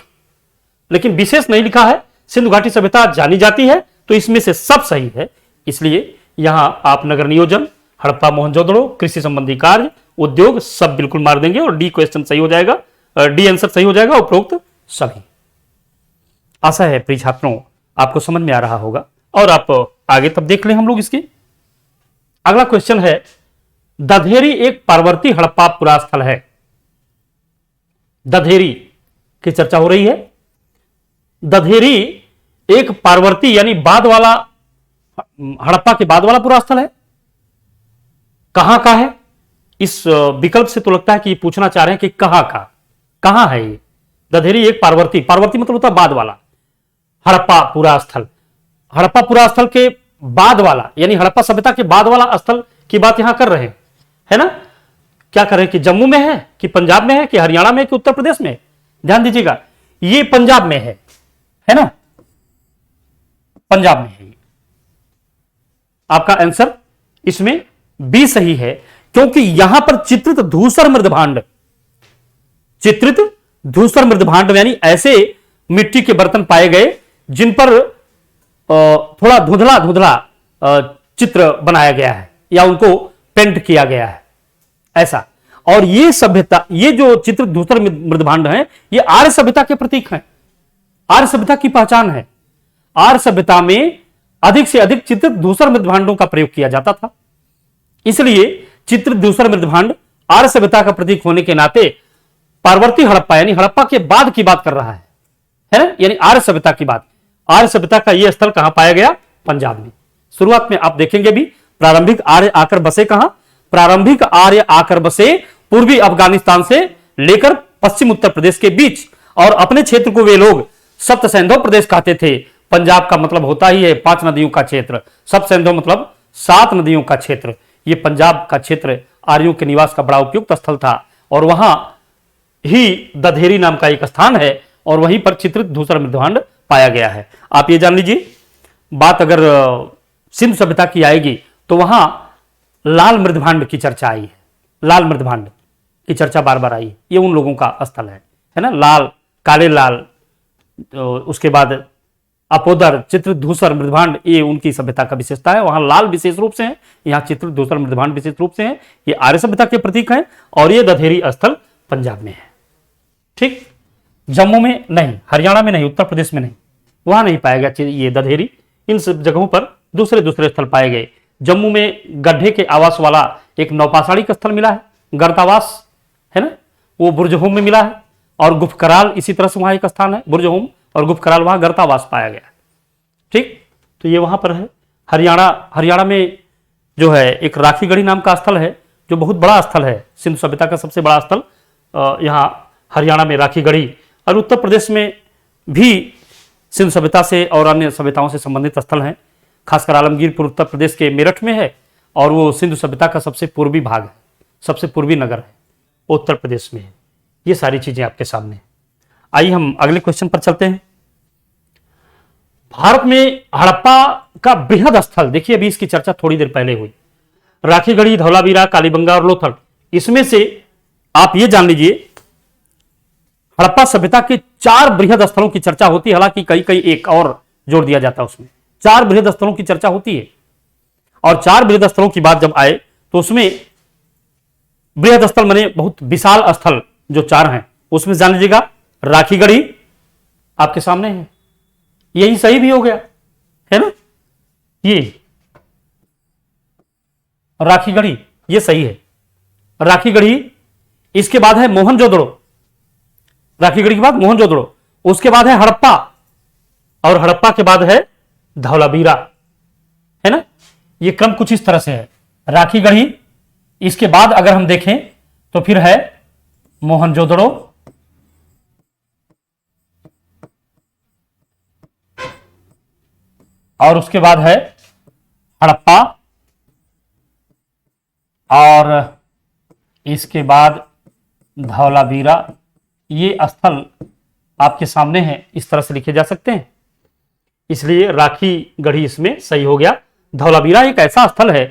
लेकिन विशेष नहीं लिखा है, सिंधु घाटी सभ्यता जानी जाती है, तो इसमें से सब सही है। इसलिए यहां आप नगर नियोजन, हड़प्पा मोहनजोदड़ो, कृषि संबंधी कार्य, उद्योग सब बिल्कुल मार देंगे और डी क्वेश्चन सही हो जाएगा, डी आंसर सही हो जाएगा, उपरोक्त सभी। आशा है प्रिय छात्रों आपको समझ में आ रहा होगा, और आप आगे तब देख लें हम लोग इसकी। अगला क्वेश्चन है, दधेरी एक पार्वती हड़प्पा पुरास्थल है। दधेरी की चर्चा हो रही है। दधेरी एक पार्वती यानी बाद वाला, हड़प्पा के बाद वाला पूरा स्थल है। कहां का है? इस विकल्प से तो लगता है कि ये पूछना चाह रहे हैं कि कहां है ये दधेरी। एक पार्वती, पार्वती मतलब होता है बाद वाला। हड़प्पा पूरा स्थल, हड़प्पा पूरा स्थल के बाद वाला यानी हड़प्पा सभ्यता के बाद वाला स्थल की बात यहां कर रहे हैं, है ना। क्या कर रहे हैं कि जम्मू में है कि पंजाब में है कि हरियाणा में है कि उत्तर प्रदेश में है? ध्यान दीजिएगा, ये पंजाब में है ना, पंजाब में है। आपका आंसर इसमें बी सही है, क्योंकि यहां पर चित्रित धूसर मृदभांड, चित्रित धूसर मृदभांड यानी ऐसे मिट्टी के बर्तन पाए गए जिन पर थोड़ा धुंधला धुंधला चित्र बनाया गया है या उनको पेंट किया गया है ऐसा। और ये सभ्यता, ये जो चित्र धूसर मृदभांड है, ये आर्य सभ्यता के प्रतीक हैं, आर्य सभ्यता की पहचान है। आर्य सभ्यता में अधिक से अधिक चित्रित धूसर मृदभांडों का प्रयोग किया जाता था, इसलिए चित्रित धूसर मृदभांड आर्य सभ्यता का प्रतीक होने के नाते पार्वती हड़प्पा यानी हड़प्पा के बाद की बात कर रहा है ना, यानी आर्य सभ्यता की बात। आर्य सभ्यता का यह स्थल कहां पाया गया? पंजाब में। शुरुआत में आप देखेंगे भी, प्रारंभिक आर्य आकर बसे कहां? प्रारंभिक आर्य आकर बसे पूर्वी अफगानिस्तान से लेकर पश्चिम उत्तर प्रदेश के बीच, और अपने क्षेत्र को वे लोग सप्त सैंधव प्रदेश कहते थे। पंजाब का मतलब होता ही है 5 नदियों का क्षेत्र, सप्त सैंधव मतलब 7 नदियों का क्षेत्र। ये पंजाब का क्षेत्र आर्यों के निवास का बड़ा उपयुक्त स्थल था, और वहां ही दधेरी नाम का एक स्थान है, और वहीं पर चित्रित धूसर मृदभांड पाया गया है। आप ये जान लीजिए, बात अगर सिंधु सभ्यता की आएगी तो वहां लाल मृदभांड की चर्चा आई है, लाल मृदभांड की चर्चा बार बार आई है। ये उन लोगों का स्थल है ना, लाल, काले लाल, तो उसके बाद अपोदर, चित्रित धूसर मृदभांड, ये उनकी सभ्यता का विशेषता है। वहां लाल विशेष रूप से है, यहाँ चित्रित धूसर मृदभांड विशेष रूप से है। ये आर्य सभ्यता के प्रतीक हैं, और ये दधेरी स्थल पंजाब में है। ठीक, जम्मू में नहीं, हरियाणा में नहीं, उत्तर प्रदेश में नहीं, वहां नहीं पाया गया ये दधेरी। इन सब जगहों पर दूसरे दूसरे स्थल पाए गए। जम्मू में गड्ढे के आवास वाला एक नौपाषाणी का स्थल मिला है, गर्तावास है ना, वो बुर्जहोम में मिला है। और गुफकराल इसी तरह से वहां एक स्थान है, बुर्जहोम और गुफकराल, वहां गर्तावास पाया गया। ठीक, तो ये वहां पर है। हरियाणा में जो है एक राखीगढ़ी नाम का स्थल है, जो बहुत बड़ा स्थल है, सिंधु सभ्यता का सबसे बड़ा स्थल यहाँ हरियाणा में राखीगढ़ी। और उत्तर प्रदेश में भी सिंधु सभ्यता से और अन्य सभ्यताओं से संबंधित स्थल हैं, खासकर आलमगीरपुर उत्तर प्रदेश के मेरठ में है, और वो सिंधु सभ्यता का सबसे पूर्वी भाग है, सबसे पूर्वी नगर है, उत्तर प्रदेश में है। ये सारी चीजें आपके सामने हैं। आइए हम अगले क्वेश्चन पर चलते हैं। भारत में हड़प्पा का बृहद स्थल, देखिए अभी इसकी चर्चा थोड़ी देर पहले हुई, राखीगढ़ी, धौलावीरा, कालीबंगा और लोथल। इसमें से आप ये जान लीजिए, हड़प्पा सभ्यता के 4 बृहद स्थलों की चर्चा होती है, हालांकि कई कई एक और जोड़ दिया जाता है उसमें। 4 बृहद स्थलों की चर्चा होती है, और 4 बृहद स्थलों की बात जब आए तो उसमें बृहद स्थल माने बहुत विशाल स्थल जो 4 हैं, उसमें जान लीजिएगा राखीगढ़ी आपके सामने है, यही सही भी हो गया है ना, ये राखीगढ़ी ये सही है, राखीगढ़ी। इसके बाद है मोहनजोदड़ो, राखीगढ़ी के बाद मोहनजोदड़ो, उसके बाद है हड़प्पा, और हड़प्पा के बाद है धौलावीरा, है ना। ये क्रम कुछ इस तरह से है, राखीगढ़ी, इसके बाद अगर हम देखें तो फिर है मोहनजोदड़ो, और उसके बाद है हड़प्पा, और इसके बाद धौलावीरा। ये स्थल आपके सामने हैं, इस तरह से लिखे जा सकते हैं, इसलिए राखीगढ़ी इसमें सही हो गया। धौलावीरा एक ऐसा स्थल है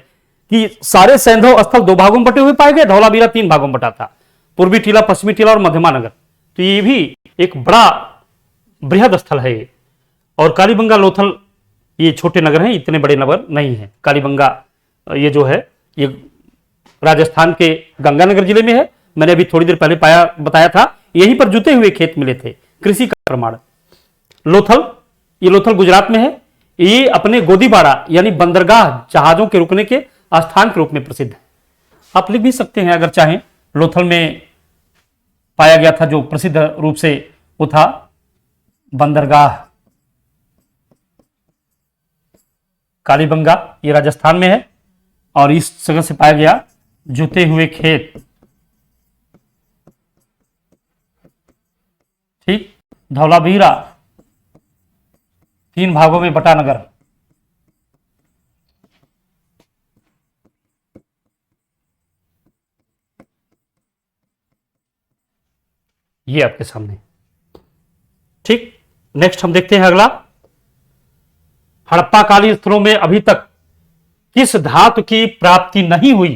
कि सारे सैंधव स्थल 2 भागों में बटे हुए पाए गए, धौलावीरा 3 भागों में बटा था, पूर्वी टीला, पश्चिमी टीला और मध्यमा नगर। तो ये भी एक बड़ा बृहद स्थल है। और कालीबंगा, लोथल ये छोटे नगर हैं, इतने बड़े नगर नहीं है। कालीबंगा ये जो है ये राजस्थान के गंगानगर जिले में है। मैंने अभी थोड़ी देर पहले बताया था, यहीं पर जुते हुए खेत मिले थे, कृषि का प्रमाण। लोथल, ये लोथल गुजरात में है। ये अपने गोदीबाड़ा यानी बंदरगाह, जहाजों के रुकने के स्थान के रूप में प्रसिद्ध है। आप लिख भी सकते हैं अगर चाहें। लोथल में पाया गया था जो प्रसिद्ध रूप से, वो था बंदरगाह कालीबंगा, ये राजस्थान में है, और इस जगह से पाया गया जुते हुए खेत। ठीक, धौलावीरा, 3 भागों में बटा नगर। ये आपके सामने। ठीक, नेक्स्ट हम देखते हैं अगला। हड़प्पा कालीन स्थलों में अभी तक किस धातु की प्राप्ति नहीं हुई?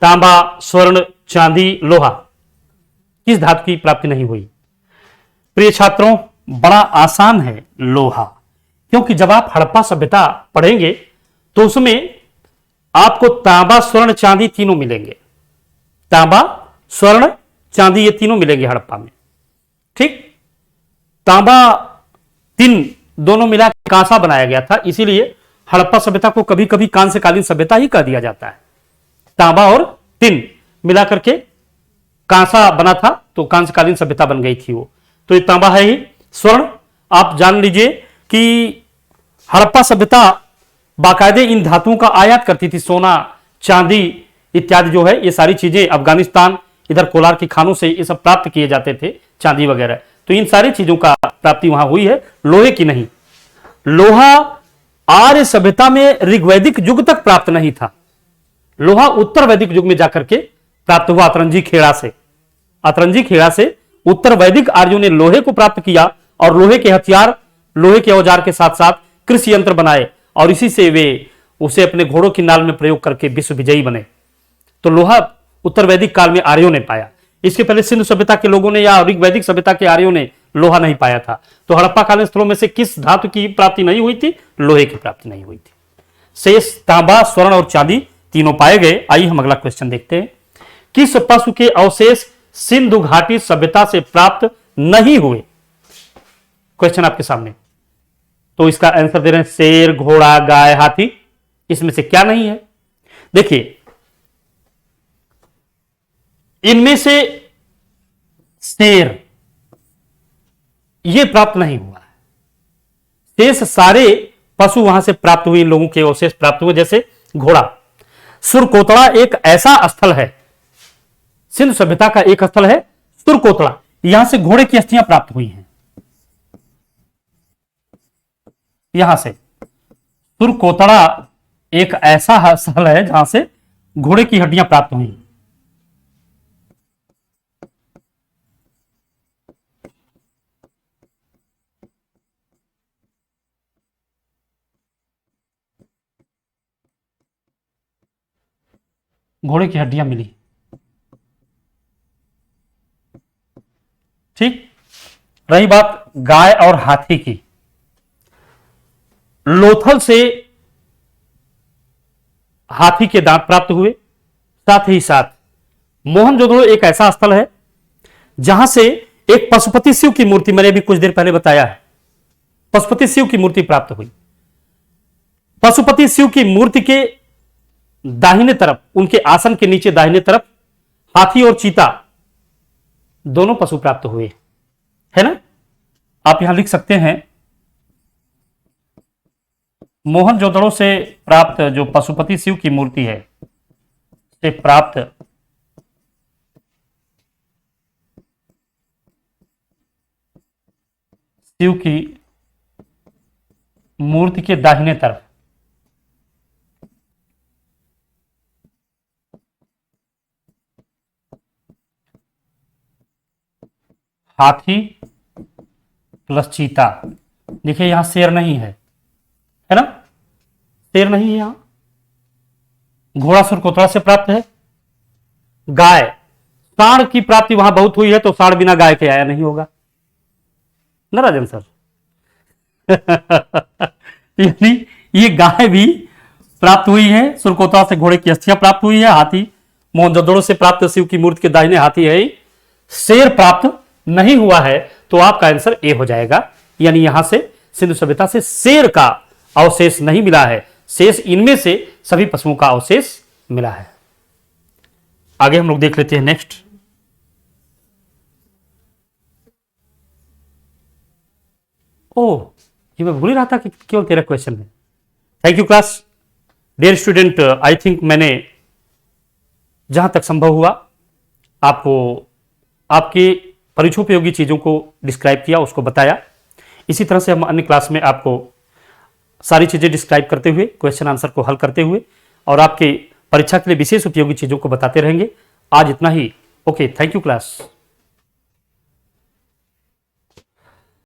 तांबा, स्वर्ण, चांदी, लोहा, किस धातु की प्राप्ति नहीं हुई? प्रिय छात्रों, बड़ा आसान है, लोहा। क्योंकि जब आप हड़प्पा सभ्यता पढ़ेंगे तो उसमें आपको तांबा, स्वर्ण, चांदी तीनों मिलेंगे। तांबा, स्वर्ण, चांदी, ये तीनों मिलेंगे हड़प्पा में। ठीक, तांबा तीन दोनों मिला कांसा बनाया गया था, इसीलिए हड़प्पा सभ्यता को कभी कभी कांस्यकालीन सभ्यता ही कह दिया जाता है। तांबा और टिन मिला करके कांसा बना था, तो कांस्यकालीन सभ्यता बन गई थी वो। तो ये तांबा है ही। स्वर्ण, आप जान लीजिए कि हड़प्पा सभ्यता बाकायदे इन धातुओं का आयात करती थी। सोना, चांदी इत्यादि जो है, ये सारी चीजें अफगानिस्तान, इधर कोलार की खानों से ये सब प्राप्त किए जाते थे, चांदी वगैरह। तो इन सारी चीजों का प्राप्ति वहां हुई है, लोहे की नहीं। लोहा आर्य सभ्यता में ऋग्वैदिक युग तक प्राप्त नहीं था। लोहा उत्तर वैदिक युग में जाकर के प्राप्त हुआ, अतरंजी खेड़ा से। अतरंजी खेड़ा से उत्तर वैदिक आर्यों ने लोहे को प्राप्त किया, और लोहे के हथियार, लोहे के औजार के साथ साथ कृषि यंत्र बनाए, और इसी से वे उसे अपने घोड़ों की नाल में प्रयोग करके विश्व विजयी बने। तो लोहा उत्तर वैदिक काल में आर्यों ने पाया। इसके पहले सिंधु सभ्यता के लोगों ने या ऋग्वैदिक सभ्यता के आर्यों ने लोहा नहीं पाया था। तो हड़प्पा कालीन स्थलों में से किस धातु की प्राप्ति नहीं हुई थी? लोहे की प्राप्ति नहीं हुई थी। शेष तांबा, स्वर्ण और चांदी तीनों पाए गए। आइए हम अगला क्वेश्चन देखते हैं। किस पशु के अवशेष सिंधु घाटी सभ्यता से प्राप्त नहीं हुए? क्वेश्चन आपके सामने। तो इसका आंसर दे रहे हैं शेर, घोड़ा, गाय, हाथी। इसमें से क्या नहीं है? देखिए, इनमें से शेर यह प्राप्त नहीं हुआ है। शेष सारे पशु वहां से प्राप्त हुए, इन लोगों के अवशेष प्राप्त हुए। जैसे घोड़ा, सुरकोतड़ा एक ऐसा स्थल है, सिंधु सभ्यता का एक स्थल है सुरकोतड़ा, यहां से घोड़े की अस्थियां प्राप्त हुई हैं। यहां से सुरकोतड़ा एक ऐसा स्थल है जहां से घोड़े की हड्डियां प्राप्त हुई। घोड़े की हड्डियां मिली। ठीक, रही बात गाय और हाथी की, लोथल से हाथी के दांत प्राप्त हुए। साथ ही साथ मोहनजोदड़ो एक ऐसा स्थल है जहां से एक पशुपति शिव की मूर्ति, मैंने भी कुछ देर पहले बताया है, पशुपति शिव की मूर्ति प्राप्त हुई। पशुपति शिव की मूर्ति के दाहिने तरफ, उनके आसन के नीचे दाहिने तरफ हाथी और चीता दोनों पशु प्राप्त हुए, है ना। आप यहां लिख सकते हैं, मोहनजोदड़ो से प्राप्त जो पशुपति शिव की मूर्ति है, से प्राप्त शिव की मूर्ति के दाहिने तरफ हाथी प्लस चीता। देखिए यहां शेर नहीं है ना, शेर नहीं है। यहां घोड़ा सुरकोतड़ा से प्राप्त है। गाय, सांड की प्राप्ति वहां बहुत हुई है, तो सांड बिना गाय के आया नहीं होगा ना राजन सर। यानी ये गाय भी प्राप्त हुई है, सुरकोतड़ा से घोड़े की अस्थियां प्राप्त हुई है, हाथी मोहनजोदड़ो से प्राप्त शिव की मूर्ति के दाहिने हाथी है। शेर प्राप्त नहीं हुआ है, तो आपका आंसर ए हो जाएगा। यानी यहां से सिंधु सभ्यता से शेर का अवशेष नहीं मिला है, शेष इनमें से सभी पशुओं का अवशेष मिला है। आगे हम लोग देख लेते हैं नेक्स्ट। ओह, ये मैं भूल ही रहा था कि केवल 13 क्वेश्चन है। Thank you class. Dear student, I think मैंने जहां तक संभव हुआ आपको आपकी परीक्षोपयोगी चीजों को डिस्क्राइब किया, उसको बताया। इसी तरह से हम अन्य क्लास में आपको सारी चीजें डिस्क्राइब करते हुए, क्वेश्चन आंसर को हल करते हुए और आपके परीक्षा के लिए विशेष उपयोगी चीजों को बताते रहेंगे। आज इतना ही। Okay, thank you class.